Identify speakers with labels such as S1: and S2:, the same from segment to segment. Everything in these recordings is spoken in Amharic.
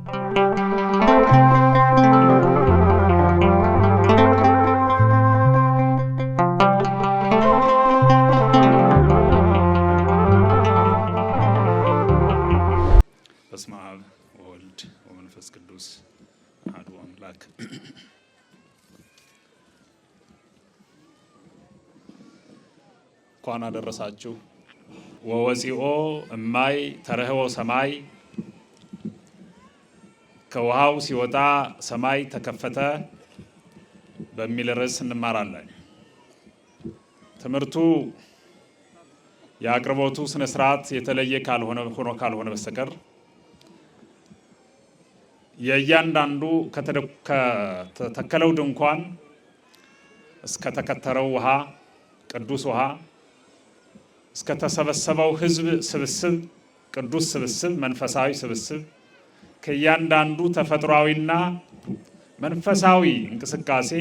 S1: በስመ አብ ወወልድ ወመንፈስ ቅዱስ አሐዱ አምላክ። እንኳን አደረሳችሁ። ወወፂኦ እማይ ተረህቦ ሰማይ፣ ከውሃው ሲወጣ ሰማይ ተከፈተ በሚል ርዕስ እንማራለን። ትምህርቱ የአቅርቦቱ ስነ ስርዓት የተለየ ካልሆነ በስተቀር የእያንዳንዱ ከተተከለው ድንኳን እስከ ተከተረው ውሃ ቅዱስ ውሃ እስከ ተሰበሰበው ሕዝብ ስብስብ ቅዱስ ስብስብ መንፈሳዊ ስብስብ ከእያንዳንዱ ተፈጥሯዊና መንፈሳዊ እንቅስቃሴ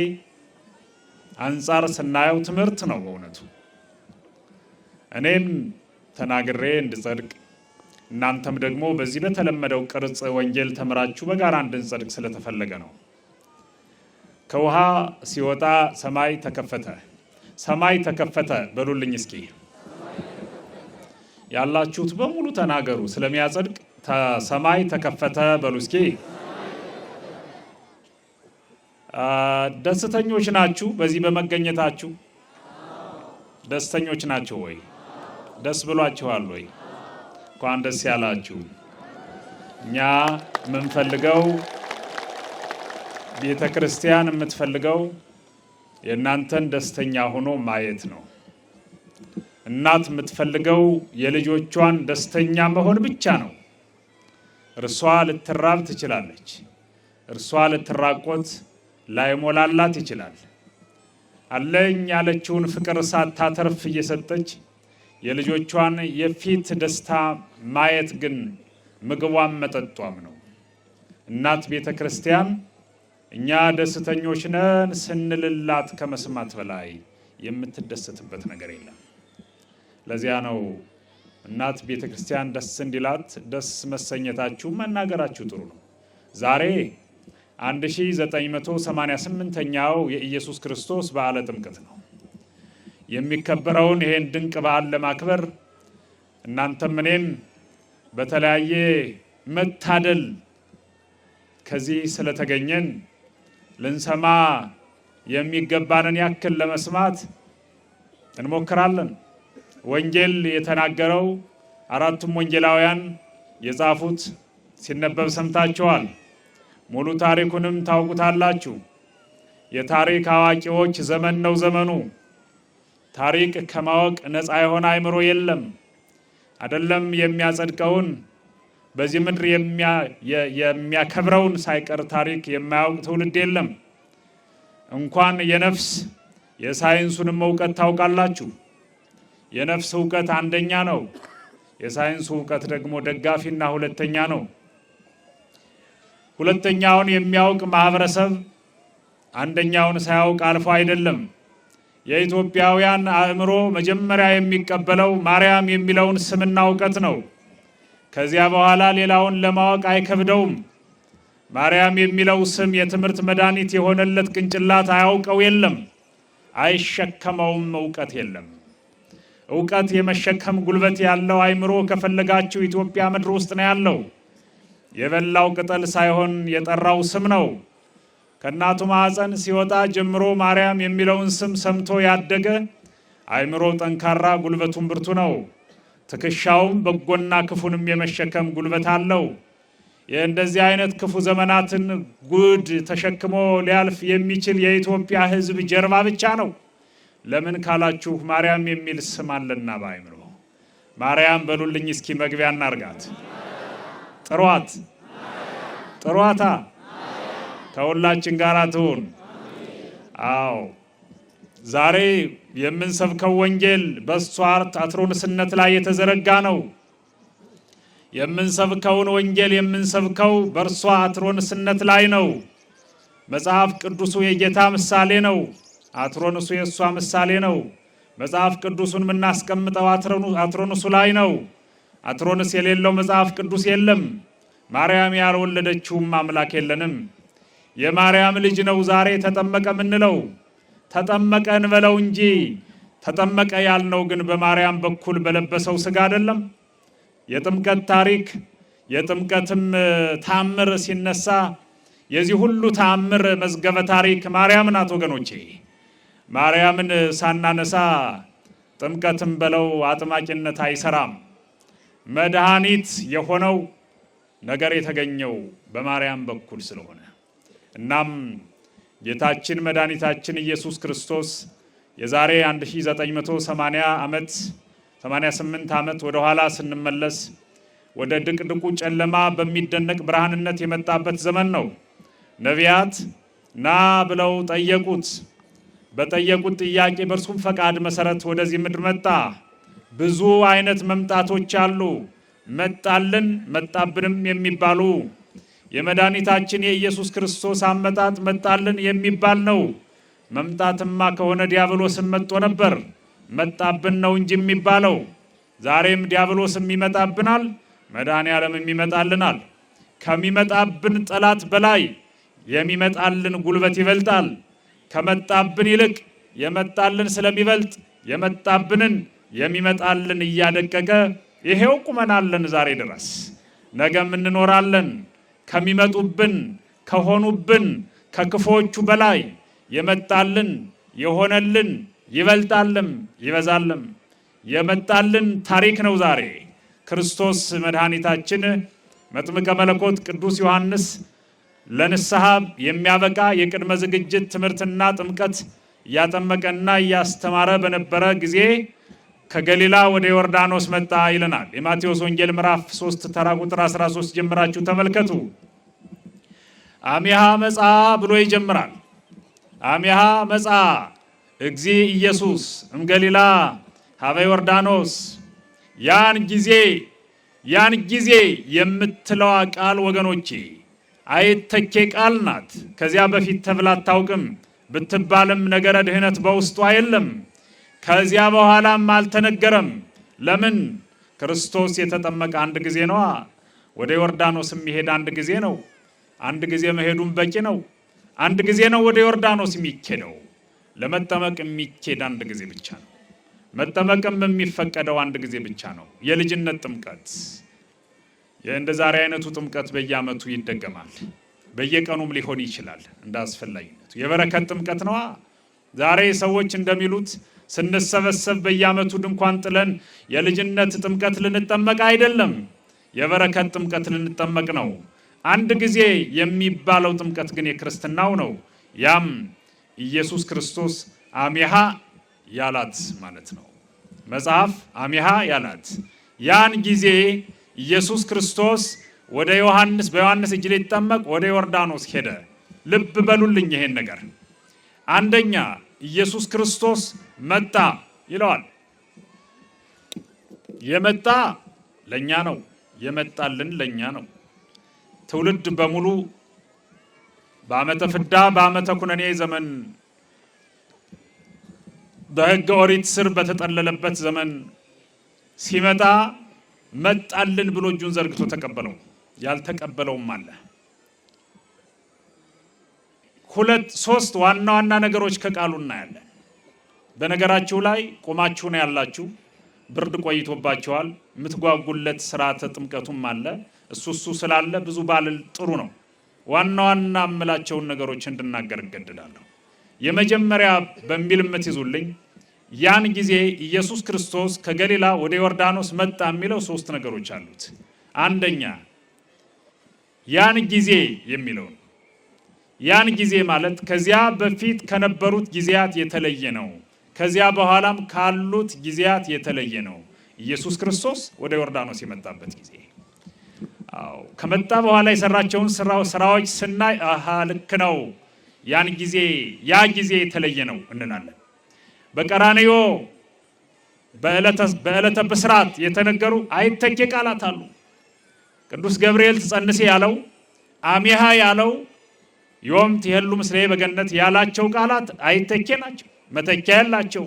S1: አንጻር ስናየው ትምህርት ነው በእውነቱ። እኔም ተናግሬ እንድጸድቅ እናንተም ደግሞ በዚህ በተለመደው ቅርጽ ወንጌል ተምራችሁ በጋራ እንድንጸድቅ ስለተፈለገ ነው። ከውሃ ሲወጣ ሰማይ ተከፈተ። ሰማይ ተከፈተ በሉልኝ እስኪ። ያላችሁት በሙሉ ተናገሩ። ስለሚያጸድቅ ሰማይ ተከፈተ በሉ እስኪ። ደስተኞች ናችሁ? በዚህ በመገኘታችሁ ደስተኞች ናችሁ ወይ? ደስ ብሏችኋል ወይ? እንኳን ደስ ያላችሁ። እኛ የምንፈልገው ቤተ ክርስቲያን የምትፈልገው የእናንተን ደስተኛ ሆኖ ማየት ነው። እናት የምትፈልገው የልጆቿን ደስተኛ መሆን ብቻ ነው። እርሷ ልትራብ ትችላለች። እርሷ ልትራቆት ላይሞላላት ይችላል። አለኝ ያለችውን ፍቅር ሳታተርፍ እየሰጠች የልጆቿን የፊት ደስታ ማየት ግን ምግቧም መጠጧም ነው። እናት ቤተ ክርስቲያን እኛ ደስተኞች ነን ስንልላት ከመስማት በላይ የምትደሰትበት ነገር የለም። ለዚያ ነው እናት ቤተ ክርስቲያን ደስ እንዲላት ደስ መሰኘታችሁ መናገራችሁ ጥሩ ነው። ዛሬ 1988ኛው የኢየሱስ ክርስቶስ በዓለ ጥምቀት ነው። የሚከበረውን ይሄን ድንቅ በዓል ለማክበር እናንተም እኔም በተለያየ መታደል ከዚህ ስለተገኘን ልንሰማ የሚገባንን ያክል ለመስማት እንሞክራለን። ወንጌል የተናገረው አራቱም ወንጌላውያን የጻፉት ሲነበብ ሰምታችኋል። ሙሉ ታሪኩንም ታውቁታላችሁ። የታሪክ አዋቂዎች ዘመን ነው ዘመኑ። ታሪክ ከማወቅ ነፃ የሆነ አእምሮ የለም። አይደለም የሚያጸድቀውን በዚህ ምድር የሚያከብረውን ሳይቀር ታሪክ የማያውቅ ትውልድ የለም። እንኳን የነፍስ የሳይንሱንም እውቀት ታውቃላችሁ። የነፍስ እውቀት አንደኛ ነው። የሳይንሱ እውቀት ደግሞ ደጋፊና ሁለተኛ ነው። ሁለተኛውን የሚያውቅ ማህበረሰብ አንደኛውን ሳያውቅ አልፎ አይደለም። የኢትዮጵያውያን አእምሮ መጀመሪያ የሚቀበለው ማርያም የሚለውን ስምና እውቀት ነው። ከዚያ በኋላ ሌላውን ለማወቅ አይከብደውም። ማርያም የሚለው ስም የትምህርት መድኃኒት የሆነለት ቅንጭላት አያውቀው የለም፣ አይሸከመውም። እውቀት የለም። እውቀት የመሸከም ጉልበት ያለው አእምሮ ከፈለጋችሁ ኢትዮጵያ ምድር ውስጥ ነው ያለው። የበላው ቅጠል ሳይሆን የጠራው ስም ነው። ከእናቱ ማህፀን ሲወጣ ጀምሮ ማርያም የሚለውን ስም ሰምቶ ያደገ አእምሮ ጠንካራ፣ ጉልበቱም ብርቱ ነው። ትከሻውም በጎና ክፉንም የመሸከም ጉልበት አለው። የእንደዚህ አይነት ክፉ ዘመናትን ጉድ ተሸክሞ ሊያልፍ የሚችል የኢትዮጵያ ሕዝብ ጀርባ ብቻ ነው። ለምን ካላችሁ ማርያም የሚል ስም አለና በአእምሮ። ማርያም በሉልኝ እስኪ፣ መግቢያ እናርጋት። ጥሯት፣ ጥሯታ ከሁላችን ጋር ትሁን። አዎ ዛሬ የምንሰብከው ወንጌል በእሷ አትሮንስነት ላይ የተዘረጋ ነው። የምንሰብከውን ወንጌል የምንሰብከው በእርሷ አትሮንስነት ላይ ነው። መጽሐፍ ቅዱሱ የጌታ ምሳሌ ነው። አትሮንሱ የእሷ ምሳሌ ነው። መጽሐፍ ቅዱሱን የምናስቀምጠው አትሮንሱ ላይ ነው። አትሮንስ የሌለው መጽሐፍ ቅዱስ የለም። ማርያም ያልወለደችውም አምላክ የለንም። የማርያም ልጅ ነው ዛሬ ተጠመቀ ምንለው። ተጠመቀ እንበለው እንጂ ተጠመቀ ያልነው ግን በማርያም በኩል በለበሰው ሥጋ አይደለም። የጥምቀት ታሪክ የጥምቀትም ታምር ሲነሳ የዚህ ሁሉ ታምር መዝገበ ታሪክ ማርያም ናት ወገኖቼ። ማርያምን ሳናነሳ ጥምቀትም በለው አጥማቂነት አይሰራም። መድኃኒት የሆነው ነገር የተገኘው በማርያም በኩል ስለሆነ እናም ጌታችን መድኃኒታችን ኢየሱስ ክርስቶስ የዛሬ 1980 ዓመት 88 ዓመት ወደ ኋላ ስንመለስ ወደ ድቅድቁ ጨለማ በሚደነቅ ብርሃንነት የመጣበት ዘመን ነው። ነቢያት ና ብለው ጠየቁት። በጠየቁት ጥያቄ በእርሱም ፈቃድ መሰረት ወደዚህ ምድር መጣ። ብዙ አይነት መምጣቶች አሉ። መጣልን መጣብንም የሚባሉ የመድኃኒታችን የኢየሱስ ክርስቶስ አመጣጥ መጣልን የሚባል ነው። መምጣትማ ከሆነ ዲያብሎስም መጥቶ ነበር። መጣብን ነው እንጂ የሚባለው። ዛሬም ዲያብሎስም ይመጣብናል፣ መድኃኔ ዓለምም ይመጣልናል። ከሚመጣብን ጠላት በላይ የሚመጣልን ጉልበት ይበልጣል። ከመጣብን ይልቅ የመጣልን ስለሚበልጥ የመጣብንን የሚመጣልን እያደቀቀ ይሄው ቁመናለን ዛሬ ድረስ። ነገም እንኖራለን። ከሚመጡብን ከሆኑብን ከክፎቹ በላይ የመጣልን የሆነልን ይበልጣልም ይበዛልም። የመጣልን ታሪክ ነው ዛሬ። ክርስቶስ መድኃኒታችን መጥምቀ መለኮት ቅዱስ ዮሐንስ ለንስሐ የሚያበቃ የቅድመ ዝግጅት ትምህርትና ጥምቀት እያጠመቀና እያስተማረ በነበረ ጊዜ ከገሊላ ወደ ዮርዳኖስ መጣ ይለናል። የማቴዎስ ወንጌል ምዕራፍ 3 ተራ ቁጥር 13 ጀምራችሁ ተመልከቱ። አሚሃ መጻ ብሎ ይጀምራል። አሚሃ መጻ እግዚ ኢየሱስ እምገሊላ ሀበ ዮርዳኖስ። ያን ጊዜ የምትለዋ ቃል ወገኖቼ አይተኬ ቃል ናት። ከዚያ በፊት ተብላ አታውቅም። ብትባልም ነገረ ድህነት በውስጧ የለም። ከዚያ በኋላም አልተነገረም። ለምን? ክርስቶስ የተጠመቀ አንድ ጊዜ ነዋ። ወደ ዮርዳኖስ የሚሄድ አንድ ጊዜ ነው። አንድ ጊዜ መሄዱም በቂ ነው። አንድ ጊዜ ነው ወደ ዮርዳኖስ የሚኬደው። ለመጠመቅ የሚኬድ አንድ ጊዜ ብቻ ነው። መጠመቅም የሚፈቀደው አንድ ጊዜ ብቻ ነው። የልጅነት ጥምቀት። እንደ ዛሬ አይነቱ ጥምቀት በየዓመቱ ይደገማል። በየቀኑም ሊሆን ይችላል እንደ አስፈላጊነቱ። የበረከት ጥምቀት ነዋ። ዛሬ ሰዎች እንደሚሉት ስንሰበሰብ በየዓመቱ ድንኳን ጥለን የልጅነት ጥምቀት ልንጠመቅ አይደለም። የበረከት ጥምቀት ልንጠመቅ ነው። አንድ ጊዜ የሚባለው ጥምቀት ግን የክርስትናው ነው። ያም ኢየሱስ ክርስቶስ አሚሃ ያላት ማለት ነው። መጽሐፍ አሚሃ ያላት ያን ጊዜ ኢየሱስ ክርስቶስ ወደ በዮሐንስ እጅ ሊጠመቅ ወደ ዮርዳኖስ ሄደ። ልብ በሉልኝ ይሄን ነገር። አንደኛ ኢየሱስ ክርስቶስ መጣ ይለዋል። የመጣ ለኛ ነው። የመጣልን ለኛ ነው። ትውልድ በሙሉ በዓመተ ፍዳ በዓመተ ኩነኔ ዘመን በሕገ ኦሪት ስር በተጠለለበት ዘመን ሲመጣ መጣልን ብሎ እጁን ዘርግቶ ተቀበለው። ያልተቀበለውም አለ። ሶስት ዋና ዋና ነገሮች ከቃሉ እናያለን። በነገራችሁ ላይ ቆማችሁ ነው ያላችሁ። ብርድ ቆይቶባችኋል። የምትጓጉለት ስርዓተ ጥምቀቱም አለ። እሱ ስላለ ብዙ ባልል ጥሩ ነው። ዋና ዋና የምላቸውን ነገሮች እንድናገር እገድዳለሁ። የመጀመሪያ በሚል የምትይዙልኝ ያን ጊዜ ኢየሱስ ክርስቶስ ከገሊላ ወደ ዮርዳኖስ መጣ የሚለው ሶስት ነገሮች አሉት። አንደኛ ያን ጊዜ የሚለውን ያን ጊዜ ማለት ከዚያ በፊት ከነበሩት ጊዜያት የተለየ ነው። ከዚያ በኋላም ካሉት ጊዜያት የተለየ ነው። ኢየሱስ ክርስቶስ ወደ ዮርዳኖስ የመጣበት ጊዜ ከመጣ በኋላ የሰራቸውን ስራዎች ስናይ ልክ ነው፣ ያ ጊዜ የተለየ ነው እንላለን። በቀራንዮ በዕለተ ብስራት የተነገሩ አይተኬ ቃላት አሉ። ቅዱስ ገብርኤል ትጸንሴ ያለው፣ አሚሃ ያለው፣ ዮም ትሄሉ ምስሌ በገነት ያላቸው ቃላት አይተኬ ናቸው፣ መተኪያ ያላቸው።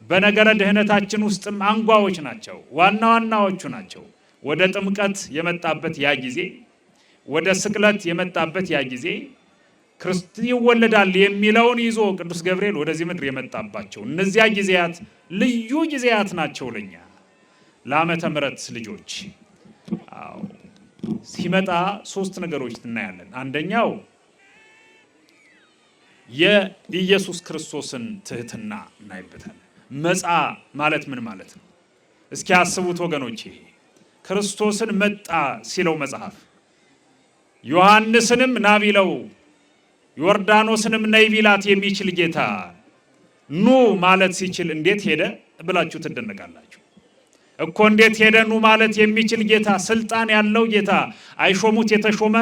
S1: በነገረ ድህነታችን ውስጥም አንጓዎች ናቸው፣ ዋና ዋናዎቹ ናቸው። ወደ ጥምቀት የመጣበት ያ ጊዜ ወደ ስቅለት የመጣበት ያ ጊዜ ክርስቶስ ይወለዳል የሚለውን ይዞ ቅዱስ ገብርኤል ወደዚህ ምድር የመጣባቸው እነዚያ ጊዜያት ልዩ ጊዜያት ናቸው ለኛ ለዓመተ ምሕረት ልጆች። አዎ ሲመጣ ሶስት ነገሮች እናያለን። አንደኛው የኢየሱስ ክርስቶስን ትህትና እናይበታለን። መጻ ማለት ምን ማለት ነው? እስኪ አስቡት ወገኖቼ። ክርስቶስን መጣ ሲለው መጽሐፍ ዮሐንስንም ና ቢለው ዮርዳኖስንም ነይ ቢላት የሚችል ጌታ ኑ ማለት ሲችል እንዴት ሄደ ብላችሁ ትደነቃላችሁ እኮ። እንዴት ሄደ ኑ ማለት የሚችል ጌታ፣ ስልጣን ያለው ጌታ፣ አይሾሙት የተሾመ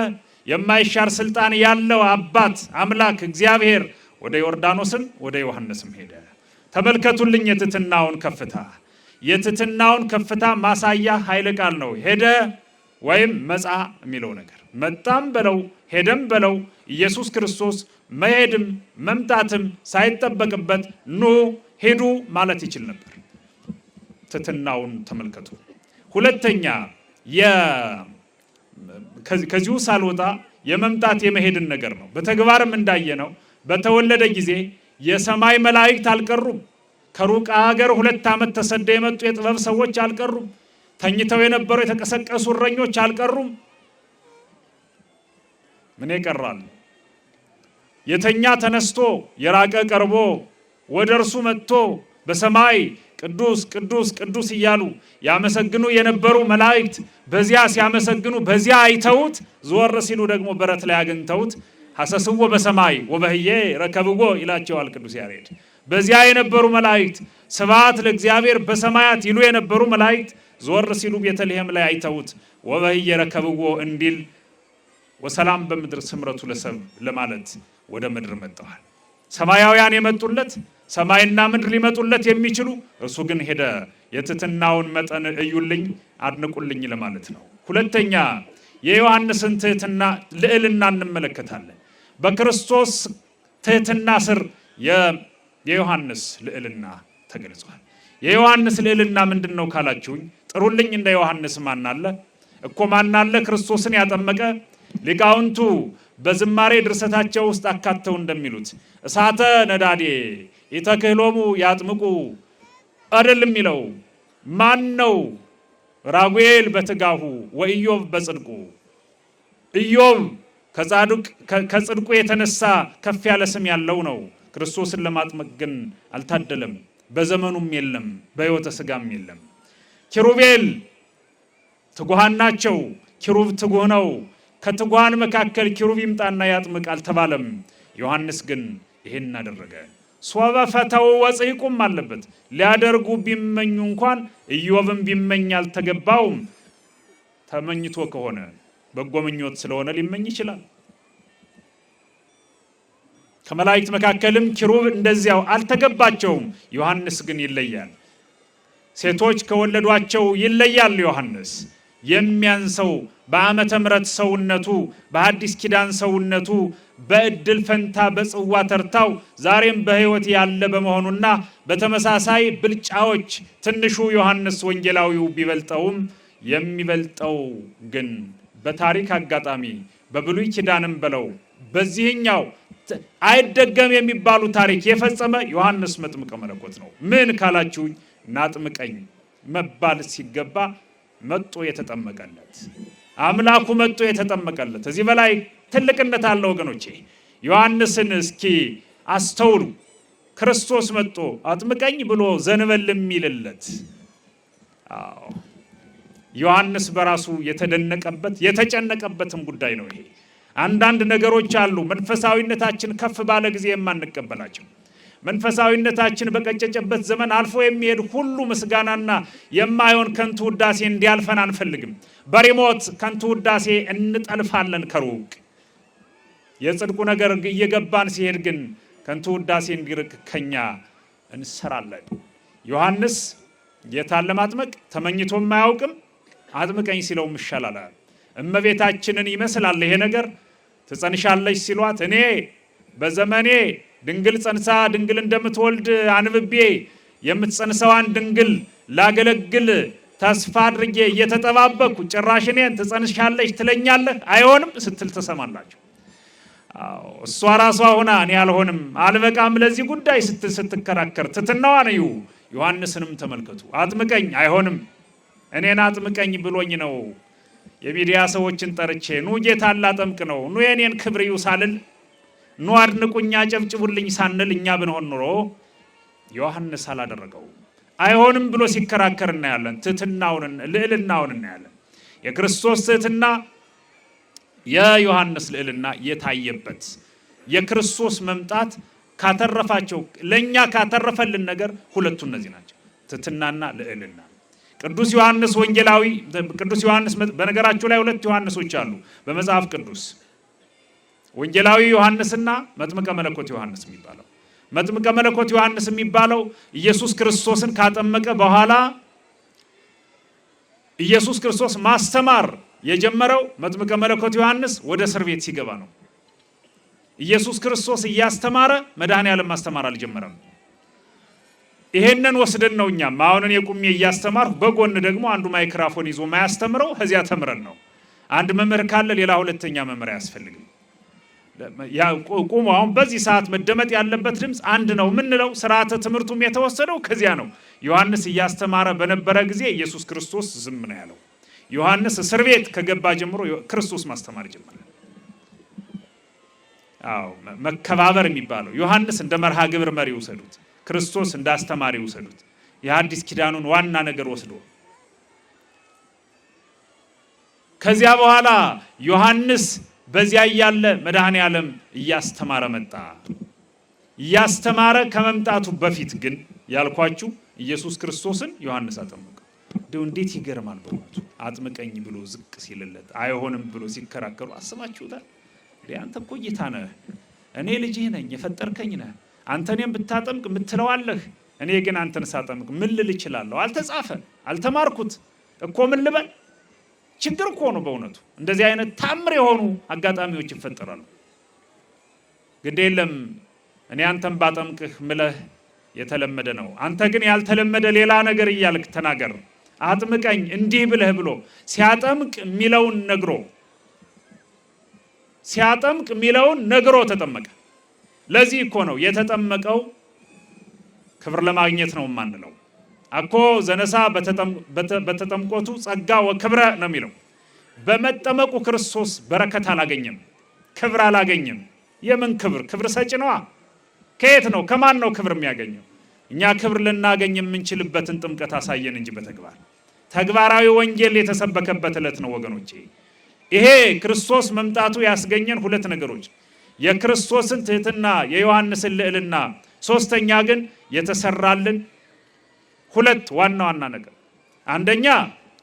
S1: የማይሻር ስልጣን ያለው አባት አምላክ እግዚአብሔር ወደ ዮርዳኖስም ወደ ዮሐንስም ሄደ። ተመልከቱልኝ የትህትናውን ከፍታ። የትህትናውን ከፍታ ማሳያ ኃይለ ቃል ነው ሄደ ወይም መጻ የሚለው ነገር። መጣም በለው ሄደም በለው ኢየሱስ ክርስቶስ መሄድም መምጣትም ሳይጠበቅበት ኑ ሄዱ ማለት ይችል ነበር። ትህትናውን ተመልከቱ። ሁለተኛ ከዚሁ ሳልወጣ የመምጣት የመሄድን ነገር ነው። በተግባርም እንዳየነው በተወለደ ጊዜ የሰማይ መላእክት አልቀሩም። ከሩቅ ሀገር 2 ዓመት ተሰደው የመጡ የጥበብ ሰዎች አልቀሩም። ተኝተው የነበሩ የተቀሰቀሱ እረኞች አልቀሩም። ምን ይቀራል? የተኛ ተነስቶ የራቀ ቀርቦ ወደ እርሱ መጥቶ በሰማይ ቅዱስ ቅዱስ ቅዱስ እያሉ ያመሰግኑ የነበሩ መላእክት በዚያ ሲያመሰግኑ በዚያ አይተውት ዞር ሲሉ ደግሞ በረት ላይ አግኝተውት ሐሰስዎ በሰማይ ወበህዬ ረከብዎ ይላቸዋል ቅዱስ ያሬድ። በዚያ የነበሩ መላእክት ስብሐት ለእግዚአብሔር በሰማያት ይሉ የነበሩ መላእክት ዞር ሲሉ ቤተልሔም ላይ አይተውት ወበህዬ ረከብዎ እንዲል ወሰላም በምድር ስምረቱ ለሰብ ለማለት ወደ ምድር መጥተዋል። ሰማያውያን የመጡለት ሰማይና ምድር ሊመጡለት የሚችሉ እርሱ ግን ሄደ። የትህትናውን መጠን እዩልኝ አድንቁልኝ ለማለት ነው። ሁለተኛ የዮሐንስን ትህትና ልዕልና እንመለከታለን። በክርስቶስ ትህትና ስር የዮሐንስ ልዕልና ተገልጿል። የዮሐንስ ልዕልና ምንድን ነው ካላችሁኝ፣ ጥሩልኝ እንደ ዮሐንስ ማን አለ? እኮ ማን አለ ክርስቶስን ያጠመቀ? ሊቃውንቱ በዝማሬ ድርሰታቸው ውስጥ አካተው እንደሚሉት እሳተ ነዳዴ ኢተክህሎሙ ያጥምቁ አይደለም የሚለው ማን ነው? ራጉኤል በትጋሁ ወኢዮብ በጽድቁ። ኢዮብ ከጽድቁ የተነሳ ከፍ ያለ ስም ያለው ነው። ክርስቶስን ለማጥመቅ ግን አልታደለም። በዘመኑም የለም፣ በሕይወተ ሥጋም የለም። ኪሩቤል ትጉሃን ናቸው። ኪሩብ ትጉህ ነው። ከትጉሃን መካከል ኪሩብ ይምጣና ያጥምቅ አልተባለም። ዮሐንስ ግን ይሄን አደረገ። ሶበ ፈተው ወጽይቁም አለበት። ሊያደርጉ ቢመኙ እንኳን ኢዮብም ቢመኝ አልተገባውም። ተመኝቶ ከሆነ በጎ ምኞት ስለሆነ ሊመኝ ይችላል። ከመላእክት መካከልም ኪሩብ እንደዚያው አልተገባቸውም። ዮሐንስ ግን ይለያል። ሴቶች ከወለዷቸው ይለያል። ዮሐንስ የሚያንሰው በዓመተ ምሕረት ሰውነቱ በሐዲስ ኪዳን ሰውነቱ በእድል ፈንታ በጽዋ ተርታው ዛሬም በሕይወት ያለ በመሆኑና በተመሳሳይ ብልጫዎች ትንሹ ዮሐንስ ወንጌላዊው ቢበልጠውም የሚበልጠው ግን በታሪክ አጋጣሚ በብሉይ ኪዳንም በለው በዚህኛው አይደገም የሚባሉ ታሪክ የፈጸመ ዮሐንስ መጥምቀ መለኮት ነው። ምን ካላችሁኝ ናጥምቀኝ መባል ሲገባ መጥቶ የተጠመቀለት አምላኩ መጥቶ የተጠመቀለት እዚህ በላይ ትልቅነት አለ ወገኖቼ። ዮሐንስን እስኪ አስተውሉ። ክርስቶስ መጥቶ አጥምቀኝ ብሎ ዘንበል የሚልለት ዮሐንስ በራሱ የተደነቀበት የተጨነቀበትም ጉዳይ ነው ይሄ። አንዳንድ ነገሮች አሉ መንፈሳዊነታችን ከፍ ባለ ጊዜ የማንቀበላቸው፣ መንፈሳዊነታችን በቀጨጨበት ዘመን አልፎ የሚሄድ ሁሉ ምስጋናና የማይሆን ከንቱ ውዳሴ እንዲያልፈን አንፈልግም። በሪሞት ከንቱ ውዳሴ እንጠልፋለን ከሩቅ። የጽድቁ ነገር እየገባን ሲሄድ ግን ከንቱ ውዳሴ እንዲርቅ ከኛ እንሰራለን። ዮሐንስ ጌታን ለማጥመቅ ተመኝቶም አያውቅም። አጥምቀኝ ሲለውም ይሻላል። እመቤታችንን ይመስላል ይሄ ነገር። ትጸንሻለች ሲሏት እኔ በዘመኔ ድንግል ጸንሳ ድንግል እንደምትወልድ አንብቤ የምትጸንሰዋን ድንግል ላገለግል ተስፋ አድርጌ እየተጠባበኩ ጭራሽ እኔን ትጸንሻለሽ ትለኛለህ አይሆንም ስትል ተሰማላችሁ። እሷ ራሷ ሆና እኔ አልሆንም አልበቃም ለዚህ ጉዳይ ስትከራከር ትትናዋን እዩ። ዮሐንስንም ተመልከቱ። አጥምቀኝ አይሆንም እኔን አጥምቀኝ ብሎኝ ነው የሚዲያ ሰዎችን ጠርቼ ኑ ጌታ ላጠምቅ ነው ኑ የኔን ክብር እዩ ሳልል ኑ አድንቁኛ ጨብጭቡልኝ ሳንል እኛ ብንሆን ኑሮ ዮሐንስ አላደረገው አይሆንም ብሎ ሲከራከር እናያለን። ትህትናውን ልዕልናውን እናያለን። የክርስቶስ ትህትና የዮሐንስ ልዕልና የታየበት የክርስቶስ መምጣት ካተረፋቸው ለኛ ካተረፈልን ነገር ሁለቱ እነዚህ ናቸው፣ ትህትናና ልዕልና። ቅዱስ ዮሐንስ ወንጌላዊ ቅዱስ ዮሐንስ በነገራቸው ላይ ሁለት ዮሐንሶች አሉ በመጽሐፍ ቅዱስ፣ ወንጌላዊ ዮሐንስና መጥምቀ መለኮት ዮሐንስ የሚባለው። መጥምቀ መለኮት ዮሐንስ የሚባለው ኢየሱስ ክርስቶስን ካጠመቀ በኋላ ኢየሱስ ክርስቶስ ማስተማር የጀመረው መጥምቀ መለኮት ዮሐንስ ወደ እስር ቤት ሲገባ ነው። ኢየሱስ ክርስቶስ እያስተማረ መድኃኔዓለም ማስተማር አልጀመረም። ይሄንን ወስደን ነው እኛም አሁን እኔ ቁሜ እያስተማርኩ በጎን ደግሞ አንዱ ማይክሮፎን ይዞ ማያስተምረው ከዚያ ተምረን ነው። አንድ መምህር ካለ ሌላ ሁለተኛ መምህር አያስፈልግም። ቁሙ አሁን በዚህ ሰዓት መደመጥ ያለበት ድምፅ አንድ ነው ምንለው። ስርዓተ ትምህርቱም የተወሰደው ከዚያ ነው። ዮሐንስ እያስተማረ በነበረ ጊዜ ኢየሱስ ክርስቶስ ዝም ነው ያለው። ዮሐንስ እስር ቤት ከገባ ጀምሮ ክርስቶስ ማስተማር ጀመረ። መከባበር የሚባለው ዮሐንስ እንደ መርሃ ግብር መሪ ወሰዱት፣ ክርስቶስ እንደ አስተማሪ ወሰዱት። የሐዲስ ኪዳኑን ዋና ነገር ወስዶ ከዚያ በኋላ ዮሐንስ በዚያ ያለ መድኃኔዓለም እያስተማረ መጣ። እያስተማረ ከመምጣቱ በፊት ግን ያልኳችሁ ኢየሱስ ክርስቶስን ዮሐንስ አጠመቀ። እንዴት ይገርማል በእውነቱ። አጥምቀኝ ብሎ ዝቅ ሲልለት አይሆንም ብሎ ሲከራከሩ አስባችሁታል? አንተ እኮ ጌታ ነህ፣ እኔ ልጅህ ነኝ፣ የፈጠርከኝ ነህ። አንተ እኔም ብታጠምቅ ምትለዋለህ፣ እኔ ግን አንተን ሳጠምቅ ምን ልል እችላለሁ? አልተጻፈ አልተማርኩት እኮ ምን ልበል? ችግር እኮ ነው በእውነቱ። እንደዚህ አይነት ታምር የሆኑ አጋጣሚዎች ይፈጠራሉ። ግድ የለም እኔ አንተን ባጠምቅህ ምለህ የተለመደ ነው። አንተ ግን ያልተለመደ ሌላ ነገር እያልክ ተናገር። አጥምቀኝ እንዲህ ብለህ ብሎ ሲያጠምቅ ሚለውን ነግሮ ተጠመቀ። ለዚህ እኮ ነው የተጠመቀው ክብር ለማግኘት ነው የማንለው። አኮ ዘነሳ በተጠምቆቱ ጸጋ ወክብረ ነው የሚለው። በመጠመቁ ክርስቶስ በረከት አላገኘም፣ ክብር አላገኘም። የምን ክብር? ክብር ሰጪ ነዋ። ከየት ነው ከማን ነው ክብር የሚያገኘው? እኛ ክብር ልናገኝ የምንችልበትን ጥምቀት አሳየን እንጂ በተግባር ተግባራዊ ወንጌል የተሰበከበት ዕለት ነው ወገኖቼ። ይሄ ክርስቶስ መምጣቱ ያስገኘን ሁለት ነገሮች፣ የክርስቶስን ትህትና የዮሐንስን ልዕልና፣ ሶስተኛ ግን የተሰራልን ሁለት ዋና ዋና ነገር። አንደኛ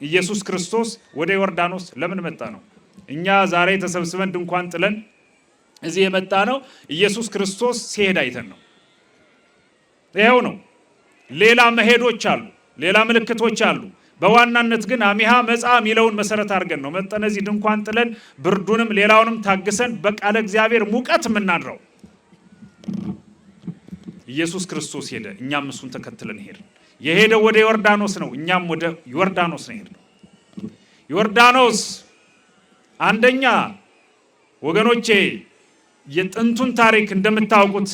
S1: ኢየሱስ ክርስቶስ ወደ ዮርዳኖስ ለምን መጣ ነው። እኛ ዛሬ ተሰብስበን ድንኳን ጥለን እዚህ የመጣ ነው ኢየሱስ ክርስቶስ ሲሄድ አይተን ነው። ይሄው ነው። ሌላ መሄዶች አሉ፣ ሌላ ምልክቶች አሉ። በዋናነት ግን አሚሃ መጻ ሚለውን መሰረት አድርገን ነው መጠነ እዚህ ድንኳን ጥለን ብርዱንም ሌላውንም ታግሰን በቃለ እግዚአብሔር ሙቀት የምናድረው። ኢየሱስ ክርስቶስ ሄደ፣ እኛም እሱን ተከትለን ሄድን። የሄደው ወደ ዮርዳኖስ ነው፣ እኛም ወደ ዮርዳኖስ ነው ሄድነው። ዮርዳኖስ አንደኛ ወገኖቼ የጥንቱን ታሪክ እንደምታውቁት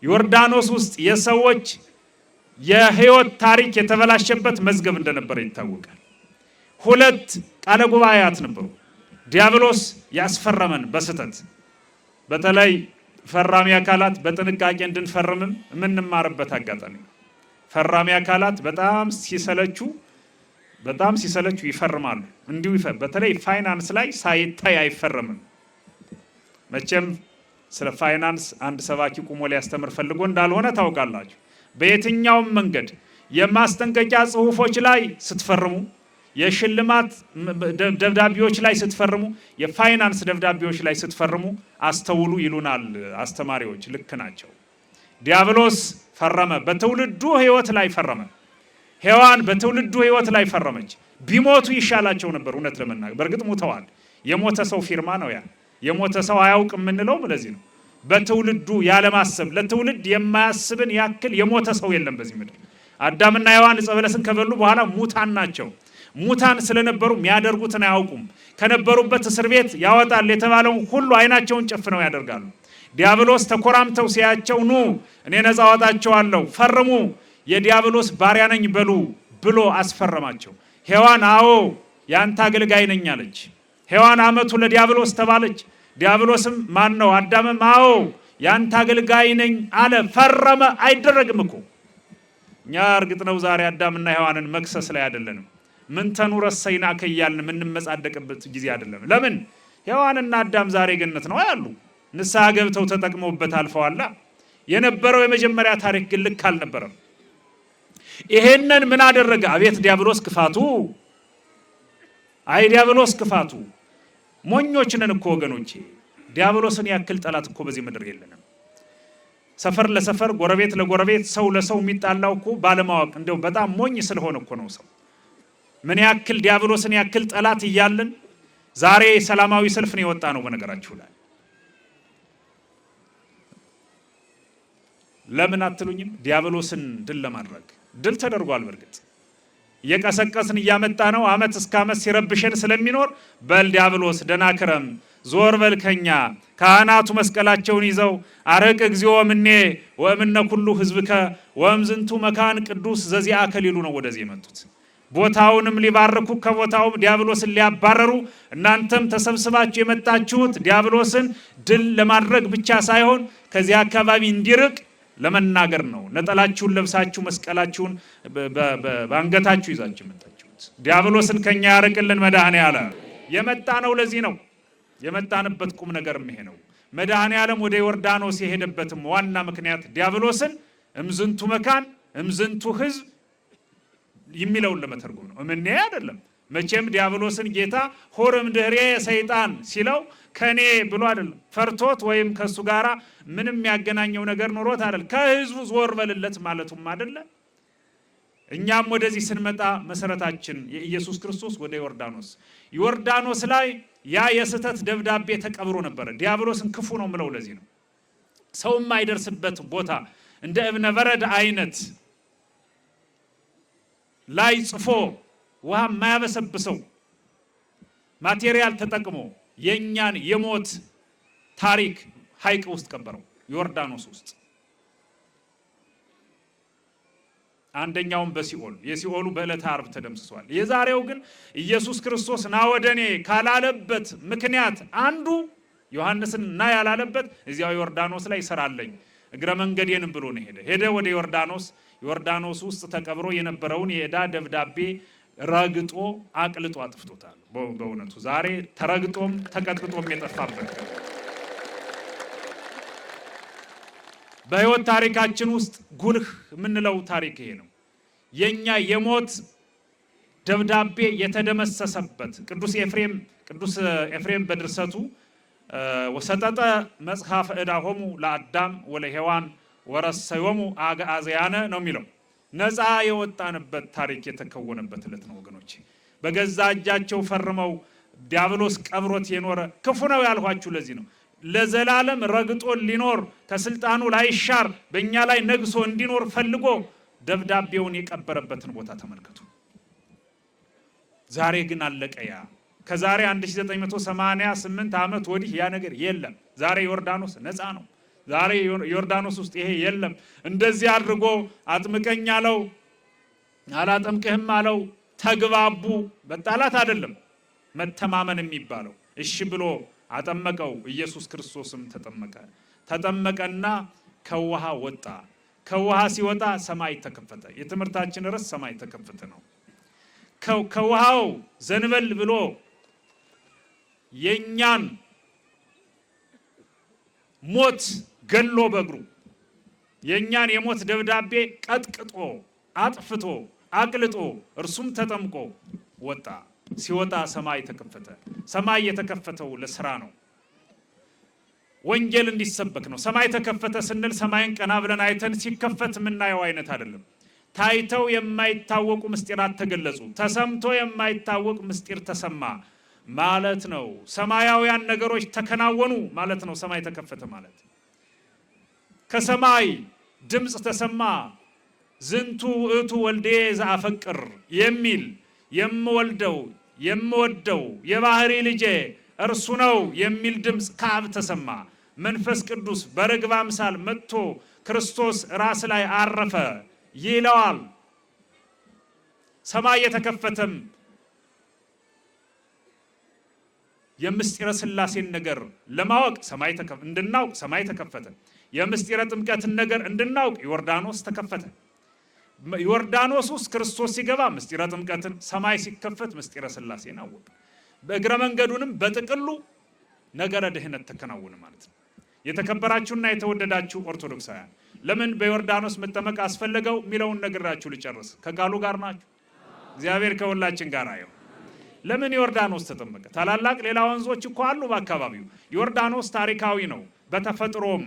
S1: ዮርዳኖስ ውስጥ የሰዎች የህይወት ታሪክ የተበላሸበት መዝገብ እንደነበረ ይታወቃል። ሁለት ቃለ ጉባኤያት ነበሩ። ዲያብሎስ ያስፈረመን በስተት በተለይ ፈራሚ አካላት በጥንቃቄ እንድንፈርምም የምንማርበት አጋጣሚ። ፈራሚ አካላት በጣም ሲሰለቹ ይፈርማሉ። እንዲሁ በተለይ ፋይናንስ ላይ ሳይታይ አይፈርምም። መቼም ስለ ፋይናንስ አንድ ሰባኪ ቁሞ ሊያስተምር ፈልጎ እንዳልሆነ ታውቃላችሁ። በየትኛውም መንገድ የማስጠንቀቂያ ጽሁፎች ላይ ስትፈርሙ፣ የሽልማት ደብዳቤዎች ላይ ስትፈርሙ፣ የፋይናንስ ደብዳቤዎች ላይ ስትፈርሙ አስተውሉ ይሉናል አስተማሪዎች። ልክ ናቸው። ዲያብሎስ ፈረመ፣ በትውልዱ ህይወት ላይ ፈረመ። ሔዋን በትውልዱ ህይወት ላይ ፈረመች። ቢሞቱ ይሻላቸው ነበር እውነት ለመናገር። በእርግጥ ሞተዋል። የሞተ ሰው ፊርማ ነው ያ። የሞተ ሰው አያውቅ የምንለው ለዚህ ነው። በትውልዱ ያለማሰብ ለትውልድ የማያስብን ያክል የሞተ ሰው የለም በዚህ ምድር። አዳምና ሔዋን ዕፀ በለስን ከበሉ በኋላ ሙታን ናቸው። ሙታን ስለነበሩ የሚያደርጉትን አያውቁም። ከነበሩበት እስር ቤት ያወጣል የተባለውን ሁሉ አይናቸውን ጨፍነው ያደርጋሉ። ዲያብሎስ ተኮራምተው ሲያቸው ኑ እኔ ነፃ አወጣቸዋለሁ ፈርሙ የዲያብሎስ ባሪያ ነኝ በሉ ብሎ አስፈረማቸው። ሔዋን አዎ ያንተ አገልጋይ ነኝ አለች። ሔዋን አመቱ ለዲያብሎስ ተባለች። ዲያብሎስም ማን ነው? አዳምም አዎ ያንተ አገልጋይ ነኝ አለ፣ ፈረመ። አይደረግም እኮ እኛ እርግጥ ነው ዛሬ አዳምና ሔዋንን መክሰስ ላይ አይደለንም። ምን ተኑረሰይና ከያልን የምንመጻደቅበት ጊዜ አይደለም። ለምን ሔዋንና አዳም ዛሬ ገነት ነው ያሉ፣ ንስሐ ገብተው ተጠቅመውበት አልፈዋላ። የነበረው የመጀመሪያ ታሪክ ግን ልክ አልነበረም። ይሄንን ምን አደረገ? አቤት ዲያብሎስ ክፋቱ! አይ ዲያብሎስ ክፋቱ! ሞኞች ነን እኮ ወገኖቼ። ዲያብሎስን ያክል ጠላት እኮ በዚህ ምድር የለንም። ሰፈር ለሰፈር ጎረቤት ለጎረቤት ሰው ለሰው የሚጣላው እኮ ባለማወቅ እንደው በጣም ሞኝ ስለሆነ እኮ ነው። ሰው ምን ያክል ዲያብሎስን ያክል ጠላት እያለን ዛሬ ሰላማዊ ሰልፍ ነው የወጣ ነው። በነገራችሁ ላይ ለምን አትሉኝም? ዲያብሎስን ድል ለማድረግ ድል ተደርጓል። በርግጥ እየቀሰቀስን እያመጣ ነው። አመት እስከ አመት ሲረብሸን ስለሚኖር በል ዲያብሎስ ደህና ክረም፣ ዞር በልከኛ። ካህናቱ መስቀላቸውን ይዘው አረቅ እግዚኦ ምኔ ወእምነ ኩሉ ህዝብከ ወእምዝንቱ መካን ቅዱስ ዘዚአከ ሊሉ ነው ወደዚህ የመጡት። ቦታውንም ሊባርኩ ከቦታውም ዲያብሎስን ሊያባረሩ እናንተም ተሰብስባችሁ የመጣችሁት ዲያብሎስን ድል ለማድረግ ብቻ ሳይሆን ከዚህ አካባቢ እንዲርቅ ለመናገር ነው። ነጠላችሁን ለብሳችሁ መስቀላችሁን በአንገታችሁ ይዛችሁ መጣችሁት። ዲያብሎስን ከኛ ያርቅልን መድኃኔዓለም። የመጣ ነው ለዚህ ነው። የመጣንበት ቁም ነገር ይሄ ነው። መድኃኔዓለም ወደ ዮርዳኖስ የሄደበትም ዋና ምክንያት ዲያብሎስን እምዝንቱ መካን እምዝንቱ ህዝብ የሚለውን ለመተርጎም ነው። እምኔ አይደለም። መቼም ዲያብሎስን ጌታ ሆርም ድህሬ ሰይጣን ሲለው ከኔ ብሎ አይደለም፣ ፈርቶት ወይም ከሱ ጋራ ምንም ያገናኘው ነገር ኖሮት አይደለም፣ ከህዝቡ ዞር በልለት ማለቱም አይደለም። እኛም ወደዚህ ስንመጣ መሰረታችን የኢየሱስ ክርስቶስ ወደ ዮርዳኖስ ላይ ያ የስህተት ደብዳቤ ተቀብሮ ነበረ። ዲያብሎስን ክፉ ነው ምለው ለዚህ ነው። ሰው የማይደርስበት ቦታ እንደ እብነ በረድ አይነት ላይ ጽፎ ውሃ የማያበሰብሰው ማቴሪያል ተጠቅሞ የኛን የሞት ታሪክ ሐይቅ ውስጥ ቀበረው፣ ዮርዳኖስ ውስጥ። አንደኛውም በሲኦል የሲኦሉ በዕለተ ዓርብ ተደምስሷል። የዛሬው ግን ኢየሱስ ክርስቶስ ና ወደኔ ካላለበት ምክንያት አንዱ ዮሐንስን ና ያላለበት እዚያው ዮርዳኖስ ላይ ይሰራለኝ እግረ መንገዴንም ብሎ ነው ሄደ ወደ ዮርዳኖስ ውስጥ ተቀብሮ የነበረውን የዕዳ ደብዳቤ ረግጦ አቅልጦ አጥፍቶታል። በእውነቱ ዛሬ ተረግጦም ተቀጥቅጦም የጠፋበት በሕይወት ታሪካችን ውስጥ ጉልህ የምንለው ታሪክ ይሄ ነው። የኛ የሞት ደብዳቤ የተደመሰሰበት ቅዱስ ኤፍሬም በድርሰቱ ወሰጠጠ መጽሐፈ ዕዳሆሙ ለአዳም ወለሔዋን ወረሰዮሙ አግዓዝያነ ነው የሚለው። ነፃ የወጣንበት ታሪክ የተከወነበት ዕለት ነው ወገኖች። በገዛ እጃቸው ፈርመው ዲያብሎስ ቀብሮት የኖረ ክፉ ነው ያልኋችሁ ለዚህ ነው። ለዘላለም ረግጦ ሊኖር ከስልጣኑ ላይሻር በእኛ ላይ ነግሶ እንዲኖር ፈልጎ ደብዳቤውን የቀበረበትን ቦታ ተመልከቱ። ዛሬ ግን አለቀ። ያ ከዛሬ 1988 ዓመት ወዲህ ያ ነገር የለም። ዛሬ ዮርዳኖስ ነፃ ነው። ዛሬ ዮርዳኖስ ውስጥ ይሄ የለም። እንደዚህ አድርጎ አጥምቀኝ አለው፣ አላጠምቅህም አለው፣ ተግባቡ። በጣላት አይደለም መተማመን የሚባለው። እሺ ብሎ አጠመቀው። ኢየሱስ ክርስቶስም ተጠመቀና ከውሃ ወጣ። ከውሃ ሲወጣ ሰማይ ተከፈተ። የትምህርታችን ርዕስ ሰማይ ተከፈተ ነው። ከውሃው ዘንበል ብሎ የኛን ሞት ገሎ በእግሩ የኛን የሞት ደብዳቤ ቀጥቅጦ አጥፍቶ አቅልጦ እርሱም ተጠምቆ ወጣ። ሲወጣ ሰማይ ተከፈተ። ሰማይ የተከፈተው ለስራ ነው። ወንጌል እንዲሰበክ ነው። ሰማይ ተከፈተ ስንል ሰማይን ቀና ብለን አይተን ሲከፈት የምናየው አይነት አይደለም። ታይተው የማይታወቁ ምስጢራት ተገለጹ። ተሰምቶ የማይታወቅ ምስጢር ተሰማ ማለት ነው። ሰማያውያን ነገሮች ተከናወኑ ማለት ነው። ሰማይ ተከፈተ ማለት ከሰማይ ድምፅ ተሰማ። ዝንቱ ውእቱ ወልዴ ዘአፈቅር የሚል የምወደው የባህሪ ልጄ እርሱ ነው የሚል ድምፅ ከአብ ተሰማ። መንፈስ ቅዱስ በርግብ አምሳል መጥቶ ክርስቶስ ራስ ላይ አረፈ ይለዋል። ሰማይ የተከፈተም የምስጢረ ሥላሴን ነገር ለማወቅ እንድናውቅ ሰማይ ተከፈተ። የምስጢረ ጥምቀትን ነገር እንድናውቅ ዮርዳኖስ ተከፈተ። ዮርዳኖስ ውስጥ ክርስቶስ ሲገባ ምስጢረ ጥምቀትን፣ ሰማይ ሲከፈት ምስጢረ ሥላሴን አወቅ። በእግረ መንገዱንም በጥቅሉ ነገረ ድህነት ተከናወነ ማለት ነው። የተከበራችሁና የተወደዳችሁ ኦርቶዶክሳውያን ለምን በዮርዳኖስ መጠመቅ አስፈለገው የሚለውን ነግራችሁ ልጨርስ። ከቃሉ ጋር ናችሁ? እግዚአብሔር ከሁላችን ጋር ይሁን። ለምን ዮርዳኖስ ተጠመቀ? ታላላቅ ሌላ ወንዞች እኮ አሉ በአካባቢው። ዮርዳኖስ ታሪካዊ ነው። በተፈጥሮም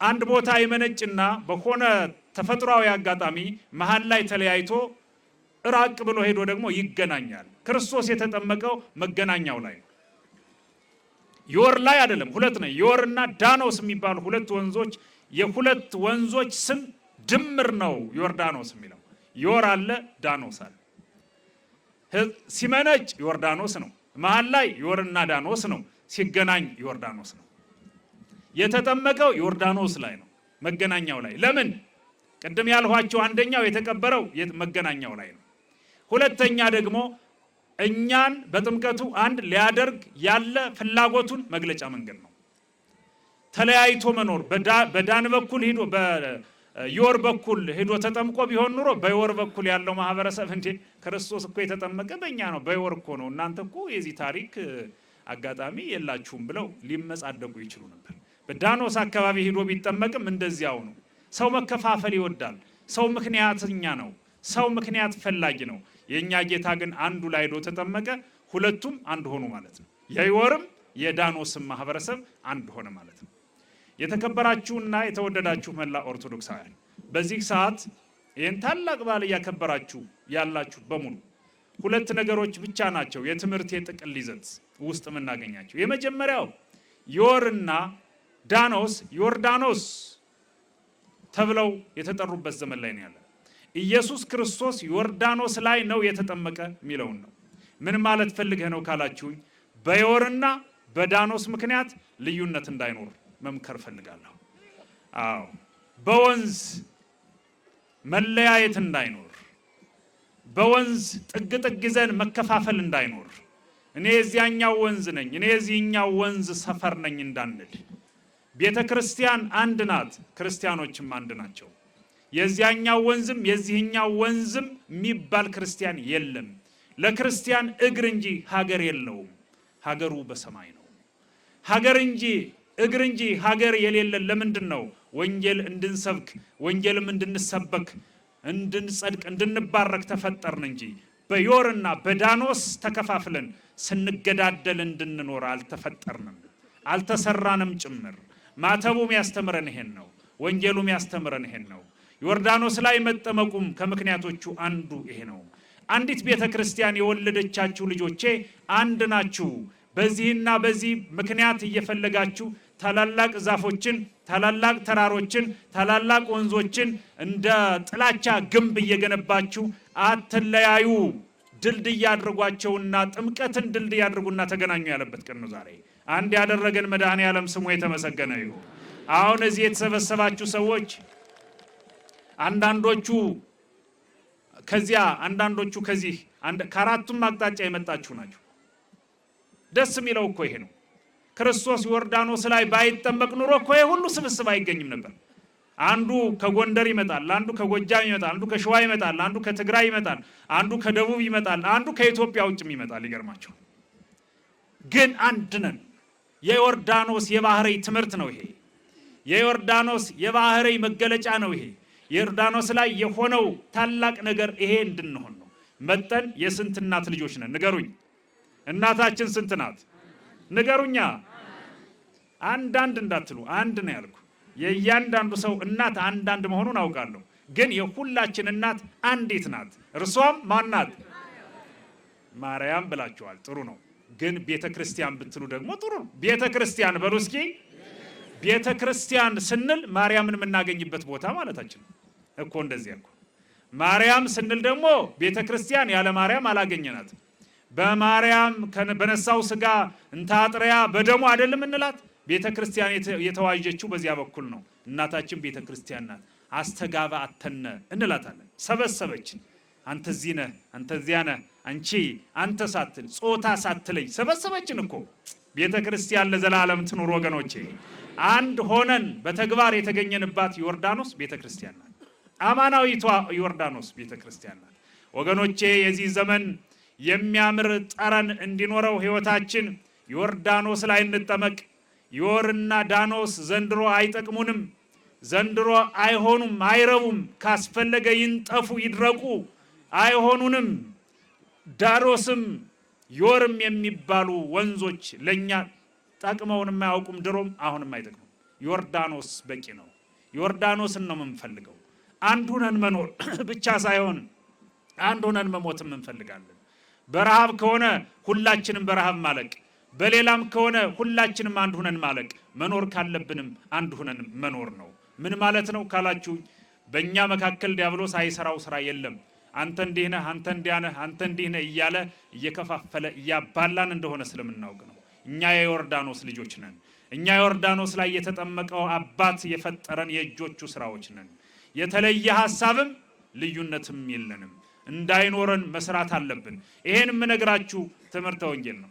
S1: አንድ ቦታ ይመነጭና በሆነ ተፈጥሯዊ አጋጣሚ መሃል ላይ ተለያይቶ ራቅ ብሎ ሄዶ ደግሞ ይገናኛል። ክርስቶስ የተጠመቀው መገናኛው ላይ ነው። ዮር ላይ አይደለም፣ ሁለት ነው። ዮርና ዳኖስ የሚባሉ ሁለት ወንዞች፣ የሁለት ወንዞች ስም ድምር ነው ዮርዳኖስ የሚለው። ዮር አለ፣ ዳኖስ አለ። ሲመነጭ ዮርዳኖስ ነው። መሃል ላይ ዮርና ዳኖስ ነው። ሲገናኝ ዮርዳኖስ ነው። የተጠመቀው ዮርዳኖስ ላይ ነው፣ መገናኛው ላይ። ለምን? ቅድም ያልኋቸው አንደኛው የተቀበረው መገናኛው ላይ ነው። ሁለተኛ ደግሞ እኛን በጥምቀቱ አንድ ሊያደርግ ያለ ፍላጎቱን መግለጫ መንገድ ነው። ተለያይቶ መኖር በዳን በኩል ሄዶ በዮር በኩል ሄዶ ተጠምቆ ቢሆን ኑሮ በዮር በኩል ያለው ማህበረሰብ እንዴ ክርስቶስ እኮ የተጠመቀ በእኛ ነው፣ በዮር እኮ ነው፣ እናንተ እኮ የዚህ ታሪክ አጋጣሚ የላችሁም ብለው ሊመጻደቁ ይችሉ ነበር። በዳኖስ አካባቢ ሄዶ ቢጠመቅም እንደዚያው ነው። ሰው መከፋፈል ይወዳል። ሰው ምክንያተኛ ነው። ሰው ምክንያት ፈላጊ ነው። የእኛ ጌታ ግን አንዱ ላይ ሄዶ ተጠመቀ። ሁለቱም አንድ ሆኑ ማለት ነው። የዮርም የዳኖስም ማህበረሰብ አንድ ሆነ ማለት ነው። የተከበራችሁና የተወደዳችሁ መላ ኦርቶዶክሳውያን በዚህ ሰዓት ይህን ታላቅ በዓል እያከበራችሁ ያላችሁ በሙሉ ሁለት ነገሮች ብቻ ናቸው የትምህርት የጥቅል ይዘት ውስጥ የምናገኛቸው። የመጀመሪያው ዮርና ዳኖስ ዮርዳኖስ ተብለው የተጠሩበት ዘመን ላይ ነው ያለ። ኢየሱስ ክርስቶስ ዮርዳኖስ ላይ ነው የተጠመቀ የሚለውን ነው። ምን ማለት ፈልገህ ነው ካላችሁኝ፣ በዮርና በዳኖስ ምክንያት ልዩነት እንዳይኖር መምከር ፈልጋለሁ። አዎ፣ በወንዝ መለያየት እንዳይኖር፣ በወንዝ ጥግ ጥግ ይዘን መከፋፈል እንዳይኖር፣ እኔ የዚያኛው ወንዝ ነኝ፣ እኔ የዚህኛው ወንዝ ሰፈር ነኝ እንዳንል። ቤተ ክርስቲያን አንድ ናት፣ ክርስቲያኖችም አንድ ናቸው። የዚያኛው ወንዝም የዚህኛው ወንዝም የሚባል ክርስቲያን የለም። ለክርስቲያን እግር እንጂ ሀገር የለውም። ሀገሩ በሰማይ ነው። ሀገር እንጂ እግር እንጂ ሀገር የሌለን ለምንድን ነው? ወንጌል እንድንሰብክ ወንጌልም እንድንሰበክ እንድንጸድቅ እንድንባረክ ተፈጠርን እንጂ በዮርና በዳኖስ ተከፋፍለን ስንገዳደል እንድንኖር አልተፈጠርንም፣ አልተሰራንም ጭምር። ማተቡም ያስተምረን ይሄን ነው። ወንጌሉም ያስተምረን ይሄን ነው። ዮርዳኖስ ላይ መጠመቁም ከምክንያቶቹ አንዱ ይሄ ነው። አንዲት ቤተ ክርስቲያን የወለደቻችሁ ልጆቼ አንድ ናችሁ። በዚህና በዚህ ምክንያት እየፈለጋችሁ ታላላቅ ዛፎችን፣ ታላላቅ ተራሮችን፣ ታላላቅ ወንዞችን እንደ ጥላቻ ግንብ እየገነባችሁ አትለያዩ። ድልድይ አድርጓቸውና ጥምቀትን ድልድይ አድርጉና ተገናኙ ያለበት ቀን ነው ዛሬ። አንድ ያደረገን መድኃኔ ዓለም ስሙ የተመሰገነ ይሁን። አሁን እዚህ የተሰበሰባችሁ ሰዎች አንዳንዶቹ ከዚያ አንዳንዶቹ ከዚህ ከአራቱም አቅጣጫ የመጣችሁ ናቸው። ደስ የሚለው እኮ ይሄ ነው። ክርስቶስ ዮርዳኖስ ላይ ባይጠመቅ ኑሮ እኮ ይሄ ሁሉ ስብስብ አይገኝም ነበር። አንዱ ከጎንደር ይመጣል፣ አንዱ ከጎጃም ይመጣል፣ አንዱ ከሸዋ ይመጣል፣ አንዱ ከትግራይ ይመጣል፣ አንዱ ከደቡብ ይመጣል፣ አንዱ ከኢትዮጵያ ውጭም ይመጣል። ይገርማቸው። ግን አንድ ነን። የዮርዳኖስ የባህሪ ትምህርት ነው ይሄ። የዮርዳኖስ የባህሪ መገለጫ ነው ይሄ። ዮርዳኖስ ላይ የሆነው ታላቅ ነገር ይሄ እንድንሆን ነው። መጠን የስንት እናት ልጆች ነን? ንገሩኝ። እናታችን ስንት ናት? ንገሩኛ። አንዳንድ እንዳትሉ፣ አንድ ነው ያልኩ። የእያንዳንዱ ሰው እናት አንዳንድ መሆኑን አውቃለሁ። ግን የሁላችን እናት አንዲት ናት። እርሷም ማናት? ማርያም ብላችኋል። ጥሩ ነው። ግን ቤተ ክርስቲያን ብትሉ ደግሞ ጥሩ ነው። ቤተ ክርስቲያን በሉ እስኪ። ቤተ ክርስቲያን ስንል ማርያምን የምናገኝበት ቦታ ማለታችን እኮ። እንደዚህ እኮ ማርያም ስንል ደግሞ ቤተ ክርስቲያን ያለ ማርያም አላገኘናት። በማርያም በነሳው ስጋ እንታጥሪያ በደሙ አይደለም እንላት። ቤተ ክርስቲያን የተዋጀችው በዚያ በኩል ነው። እናታችን ቤተ ክርስቲያን ናት። አስተጋባ አተነ እንላታለን። ሰበሰበችን። አንተ እዚህ ነህ፣ አንተ እዚያ ነህ፣ አንቺ አንተ ሳትል ጾታ ሳትለይ ሰበሰበችን እኮ። ቤተ ክርስቲያን ለዘላለም ትኑር ወገኖቼ። አንድ ሆነን በተግባር የተገኘንባት ዮርዳኖስ ቤተ ክርስቲያን ናት። አማናዊቷ ዮርዳኖስ ቤተ ክርስቲያን ናት ወገኖቼ። የዚህ ዘመን የሚያምር ጠረን እንዲኖረው ህይወታችን ዮርዳኖስ ላይ እንጠመቅ። ዮርና ዳኖስ ዘንድሮ አይጠቅሙንም፣ ዘንድሮ አይሆኑም፣ አይረቡም። ካስፈለገ ይንጠፉ ይድረቁ፣ አይሆኑንም። ዳኖስም ዮርም የሚባሉ ወንዞች ለኛ ጠቅመውን የማያውቁም፣ ድሮም አሁንም አይጠቅሙም። ዮርዳኖስ በቂ ነው። ዮርዳኖስን ነው የምንፈልገው። አንድ ሁነን መኖር ብቻ ሳይሆን አንድ ሁነን መሞትም እንፈልጋለን። በረሃብ ከሆነ ሁላችንም በረሃብ ማለቅ፣ በሌላም ከሆነ ሁላችንም አንድ ሁነን ማለቅ። መኖር ካለብንም አንድ ሁነን መኖር ነው። ምን ማለት ነው ካላችሁ፣ በእኛ መካከል ዲያብሎስ አይሰራው ስራ የለም። አንተ እንዲህ ነህ፣ አንተ እንዲያ ነህ፣ አንተ እንዲህ ነህ እያለ እየከፋፈለ እያባላን እንደሆነ ስለምናውቅ ነው። እኛ የዮርዳኖስ ልጆች ነን። እኛ ዮርዳኖስ ላይ የተጠመቀው አባት የፈጠረን የእጆቹ ስራዎች ነን። የተለየ ሐሳብም ልዩነትም የለንም። እንዳይኖረን መስራት አለብን። ይሄን የምነግራችሁ ትምህርተ ወንጌል ነው።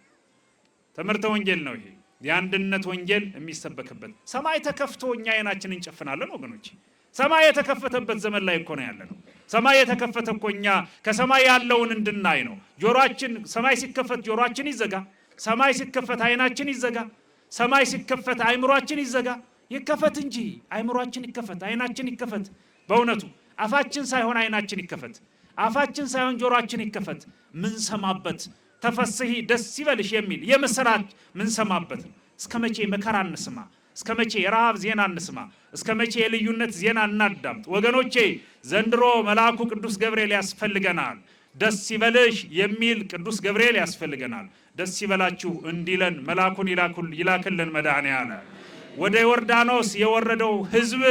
S1: ትምህርተ ወንጌል ነው። ይሄ የአንድነት ወንጌል የሚሰበክበት። ሰማይ ተከፍቶ እኛ አይናችንን እንጨፍናለን ወገኖች። ሰማይ የተከፈተበት ዘመን ላይ እኮ ነው ያለ ነው። ሰማይ የተከፈተ እኮ እኛ ከሰማይ ያለውን እንድናይ ነው። ጆሮአችን ሰማይ ሲከፈት ጆሮአችን ይዘጋ። ሰማይ ሲከፈት አይናችን ይዘጋ። ሰማይ ሲከፈት አይምሮአችን ይዘጋ። ይከፈት እንጂ አይምሮአችን ይከፈት፣ አይናችን ይከፈት። በእውነቱ አፋችን ሳይሆን አይናችን ይከፈት፣ አፋችን ሳይሆን ጆሮአችን ይከፈት። ምን ሰማበት ተፈስሒ ደስ ይበልሽ የሚል የምስራች ምን ሰማበት። እስከ መቼ መከራ እንስማ? እስከ መቼ የረሃብ ዜና እንስማ? እስከ መቼ የልዩነት ዜና እናዳምጥ? ወገኖቼ ዘንድሮ መልአኩ ቅዱስ ገብርኤል ያስፈልገናል። ደስ ይበልሽ የሚል ቅዱስ ገብርኤል ያስፈልገናል። ደስ ይበላችሁ እንዲለን መልአኩን ይላክልን መድኃኔዓለም። ወደ ዮርዳኖስ የወረደው ሕዝብ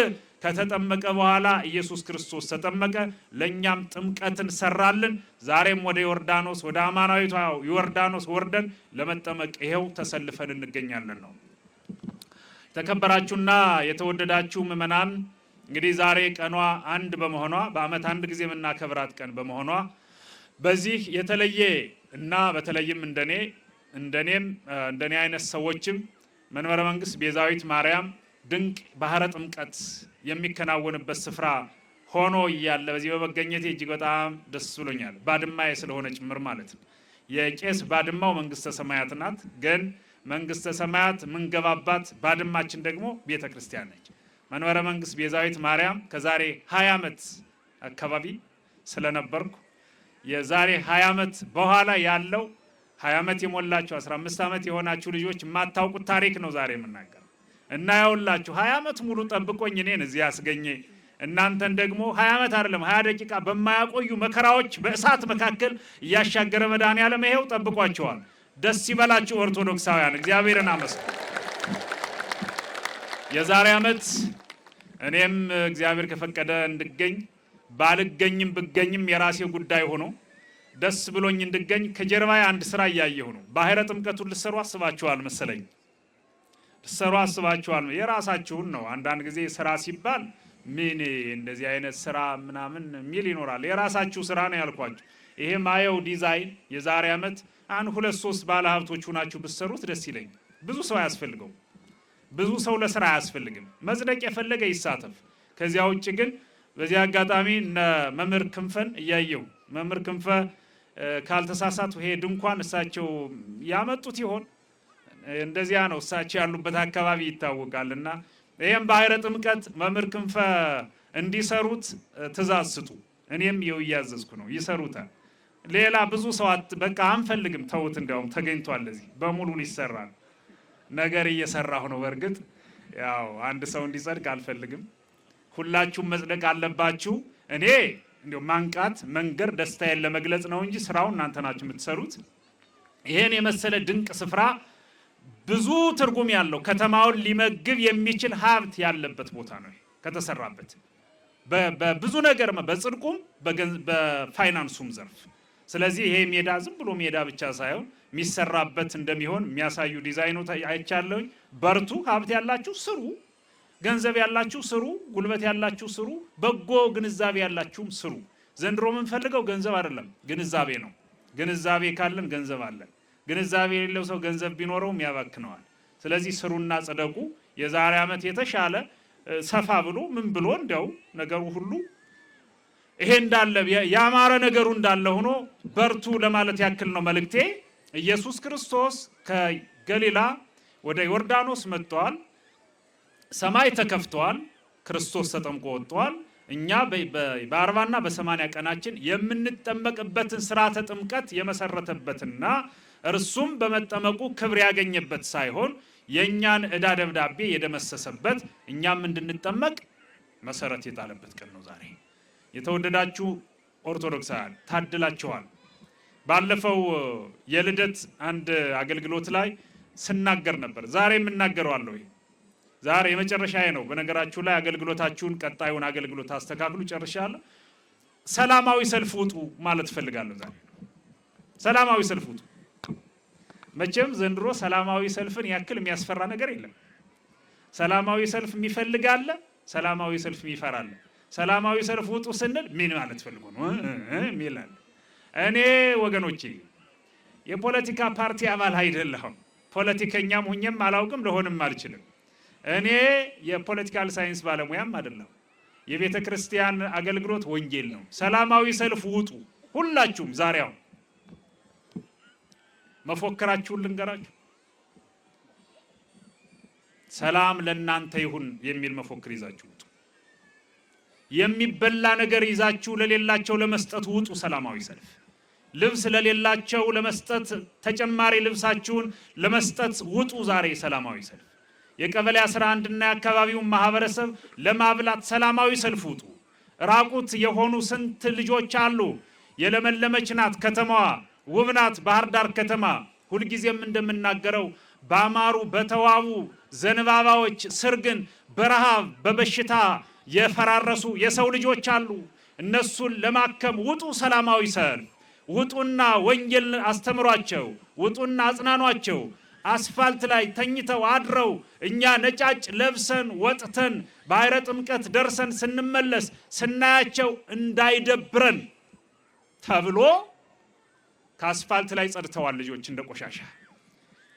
S1: ከተጠመቀ በኋላ ኢየሱስ ክርስቶስ ተጠመቀ፣ ለኛም ጥምቀትን ሰራልን። ዛሬም ወደ ዮርዳኖስ ወደ አማናዊቷ ዮርዳኖስ ወርደን ለመጠመቅ ይሄው ተሰልፈን እንገኛለን ነው። የተከበራችሁና የተወደዳችሁ ምእመናን፣ እንግዲህ ዛሬ ቀኗ አንድ በመሆኗ በዓመት አንድ ጊዜ የምናከብራት ቀን በመሆኗ በዚህ የተለየ እና በተለይም እንደኔ አይነት ሰዎችም መንበረ መንግስት ቤዛዊት ማርያም ድንቅ ባህረ ጥምቀት የሚከናወንበት ስፍራ ሆኖ እያለ በዚህ በመገኘቴ እጅግ በጣም ደስ ብሎኛል። ባድማዬ ስለሆነ ጭምር ማለት ነው። የቄስ ባድማው መንግስተ ሰማያት ናት። ግን መንግስተ ሰማያት ምንገባባት ባድማችን ደግሞ ቤተ ክርስቲያን ነች። መንበረ መንግስት ቤዛዊት ማርያም ከዛሬ 20 ዓመት አካባቢ ስለነበርኩ የዛሬ 20 ዓመት በኋላ ያለው 20 ዓመት የሞላችሁ 15 ዓመት የሆናችሁ ልጆች የማታውቁት ታሪክ ነው ዛሬ የምናገረው። እና ያውላችሁ 20 ዓመት ሙሉ ጠብቆኝ እኔን እዚህ ያስገኘ እናንተን ደግሞ 20 ዓመት አይደለም 20 ደቂቃ በማያቆዩ መከራዎች በእሳት መካከል እያሻገረ መድኃኔዓለም ይሄው ጠብቋቸዋል። ደስ ይበላችሁ ኦርቶዶክሳውያን፣ እግዚአብሔርን አመስግኑ። የዛሬ ዓመት እኔም እግዚአብሔር ከፈቀደ እንድገኝ ባልገኝም ብገኝም የራሴ ጉዳይ ሆኖ ደስ ብሎኝ እንድገኝ ከጀርባዬ አንድ ስራ እያየሁ ነው። ባህረ ጥምቀቱን ልትሰሩ አስባችኋል መሰለኝ። ልትሰሩ አስባችኋል። የራሳችሁን ነው። አንዳንድ ጊዜ ስራ ሲባል ምን እንደዚህ አይነት ስራ ምናምን ሚል ይኖራል። የራሳችሁ ስራ ነው ያልኳችሁ። ይሄ ማየው ዲዛይን የዛሬ ዓመት 1-2-3 ባለ ሀብቶች ሆናችሁ ብትሰሩት ደስ ይለኝ። ብዙ ሰው አያስፈልገው። ብዙ ሰው ለስራ አያስፈልግም። መጽደቅ የፈለገ ይሳተፍ። ከዚያ ውጭ ግን በዚህ አጋጣሚ መምህር ክንፈን እያየው መምህር ክንፈ ካልተሳሳቱ ይሄ ድንኳን እሳቸው ያመጡት ይሆን? እንደዚያ ነው። እሳቸው ያሉበት አካባቢ ይታወቃልና ይሄም ባህረ ጥምቀት መምህር ክንፈ እንዲሰሩት ትእዛዝ ስጡ። እኔም ይኸው እያዘዝኩ ነው። ይሰሩታል። ሌላ ብዙ ሰው በቃ አንፈልግም፣ ተውት። እንዲያውም ተገኝቷል። እዚህ በሙሉ ይሰራል። ነገር እየሰራሁ ነው። በእርግጥ ያው አንድ ሰው እንዲጸድቅ አልፈልግም። ሁላችሁም መጽደቅ አለባችሁ። እኔ እንዲያው ማንቃት መንገር ደስታዬን ለመግለጽ ነው እንጂ ስራውን እናንተ ናችሁ የምትሰሩት። ይሄን የመሰለ ድንቅ ስፍራ ብዙ ትርጉም ያለው ከተማውን ሊመግብ የሚችል ሀብት ያለበት ቦታ ነው ከተሰራበት። በብዙ ነገር በጽድቁም በፋይናንሱም ዘርፍ። ስለዚህ ይሄ ሜዳ ዝም ብሎ ሜዳ ብቻ ሳይሆን የሚሰራበት እንደሚሆን የሚያሳዩ ዲዛይኖች አይቻለሁ። በርቱ። ሀብት ያላችሁ ስሩ፣ ገንዘብ ያላችሁ ስሩ፣ ጉልበት ያላችሁ ስሩ፣ በጎ ግንዛቤ ያላችሁም ስሩ። ዘንድሮ የምንፈልገው ገንዘብ አይደለም፣ ግንዛቤ ነው። ግንዛቤ ካለን ገንዘብ አለን። ግንዛቤ የሌለው ሰው ገንዘብ ቢኖረውም ያባክነዋል። ስለዚህ ስሩና ጽደቁ። የዛሬ ዓመት የተሻለ ሰፋ ብሎ ምን ብሎ እንዲያው ነገሩ ሁሉ ይሄ እንዳለ ያማረ ነገሩ እንዳለ ሆኖ በርቱ ለማለት ያክል ነው መልእክቴ። ኢየሱስ ክርስቶስ ከገሊላ ወደ ዮርዳኖስ መጥቷል። ሰማይ ተከፍቷል። ክርስቶስ ተጠምቆ ወጥቷል። እኛ በ40ና በ80 ቀናችን የምንጠመቅበትን ስርዓተ ጥምቀት የመሰረተበትና እርሱም በመጠመቁ ክብር ያገኘበት ሳይሆን የእኛን ዕዳ ደብዳቤ የደመሰሰበት እኛም እንድንጠመቅ መሰረት የጣለበት ቀን ነው ዛሬ። የተወደዳችሁ ኦርቶዶክሳውያን ታድላችኋል። ባለፈው የልደት አንድ አገልግሎት ላይ ስናገር ነበር። ዛሬ የምናገረዋለሁ። ዛሬ የመጨረሻዬ ነው። በነገራችሁ ላይ አገልግሎታችሁን ቀጣዩን አገልግሎት አስተካክሉ። ጨርሻለሁ። ሰላማዊ ሰልፍ ውጡ ማለት ፈልጋለሁ። ዛሬ ሰላማዊ ሰልፍ ውጡ። መቼም ዘንድሮ ሰላማዊ ሰልፍን ያክል የሚያስፈራ ነገር የለም። ሰላማዊ ሰልፍ የሚፈልግ አለ፣ ሰላማዊ ሰልፍ የሚፈራ አለ። ሰላማዊ ሰልፍ ውጡ ስንል ምን ማለት ፈልጎ ነው ሚላል። እኔ ወገኖቼ የፖለቲካ ፓርቲ አባል አይደለሁም። ፖለቲከኛም ሁኜም አላውቅም፣ ለሆንም አልችልም። እኔ የፖለቲካል ሳይንስ ባለሙያም አይደለሁም። የቤተ ክርስቲያን አገልግሎት ወንጌል ነው። ሰላማዊ ሰልፍ ውጡ ሁላችሁም። ዛሬው መፎከራችሁን ልንገራችሁ። ሰላም ለእናንተ ይሁን የሚል መፎክር ይዛችሁ ውጡ። የሚበላ ነገር ይዛችሁ ለሌላቸው ለመስጠት ውጡ። ሰላማዊ ሰልፍ። ልብስ ለሌላቸው ለመስጠት ተጨማሪ ልብሳችሁን ለመስጠት ውጡ። ዛሬ ሰላማዊ ሰልፍ። የቀበሌ 11 እና የአካባቢውን ማህበረሰብ ለማብላት ሰላማዊ ሰልፍ ውጡ። ራቁት የሆኑ ስንት ልጆች አሉ። የለመለመች ናት ከተማዋ፣ ውብ ናት ባህር ዳር ከተማ። ሁልጊዜም እንደምናገረው ባማሩ በተዋቡ ዘንባባዎች ስር ግን በረሃብ በበሽታ የፈራረሱ የሰው ልጆች አሉ። እነሱን ለማከም ውጡ። ሰላማዊ ሰልፍ ውጡና ወንጌል አስተምሯቸው። ውጡና አጽናኗቸው። አስፋልት ላይ ተኝተው አድረው እኛ ነጫጭ ለብሰን ወጥተን ባሕረ ጥምቀት ደርሰን ስንመለስ ስናያቸው እንዳይደብረን ተብሎ ከአስፋልት ላይ ጸድተዋል ልጆች እንደ ቆሻሻ።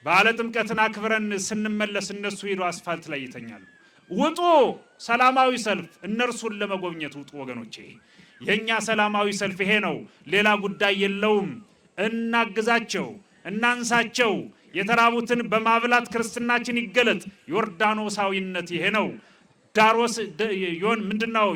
S1: ባሕረ ጥምቀትን አክብረን ስንመለስ እነሱ ሄዶ አስፋልት ላይ ይተኛሉ። ውጡ። ሰላማዊ ሰልፍ እነርሱን ለመጎብኘት ውጡ ወገኖቼ። የኛ ሰላማዊ ሰልፍ ይሄ ነው፣ ሌላ ጉዳይ የለውም። እናግዛቸው፣ እናንሳቸው። የተራቡትን በማብላት ክርስትናችን ይገለጥ። ዮርዳኖሳዊነት ይሄ ነው። ምንድነው?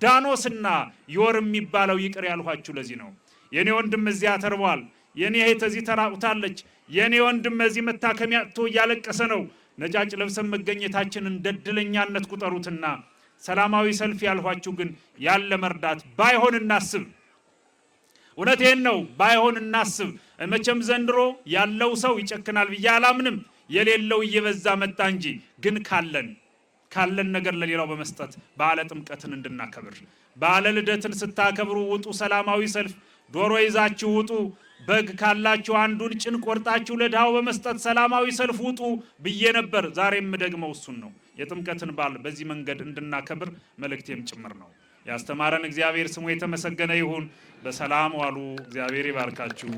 S1: ዳኖስና ዮር የሚባለው ይቅር ያልኋችሁ ለዚህ ነው። የኔ ወንድም እዚያ ተርቧል፣ የኔ እህት እዚህ ተራቁታለች፣ የኔ ወንድም እዚህ መታከሚያ አጥቶ እያለቀሰ ነው። ነጫጭ ለብሰን መገኘታችን እንደ ዕድለኛነት ቁጠሩትና ሰላማዊ ሰልፍ ያልኋችሁ ግን ያለ መርዳት ባይሆን እናስብ። እውነቴን ነው፣ ባይሆን እናስብ። መቼም ዘንድሮ ያለው ሰው ይጨክናል ብዬ አላምንም። የሌለው እየበዛ መጣ እንጂ ግን ካለን ነገር ለሌላው በመስጠት በዓለ ጥምቀትን እንድናከብር። በዓለ ልደትን ስታከብሩ ውጡ። ሰላማዊ ሰልፍ። ዶሮ ይዛችሁ ውጡ። በግ ካላችሁ አንዱን ጭን ቆርጣችሁ ለድሃው በመስጠት ሰላማዊ ሰልፍ ውጡ ብዬ ነበር። ዛሬም ደግመው እሱን ነው። የጥምቀትን በዓል በዚህ መንገድ እንድናከብር መልእክቴም ጭምር ነው። ያስተማረን እግዚአብሔር ስሙ የተመሰገነ ይሁን። በሰላም ዋሉ። እግዚአብሔር ይባርካችሁ።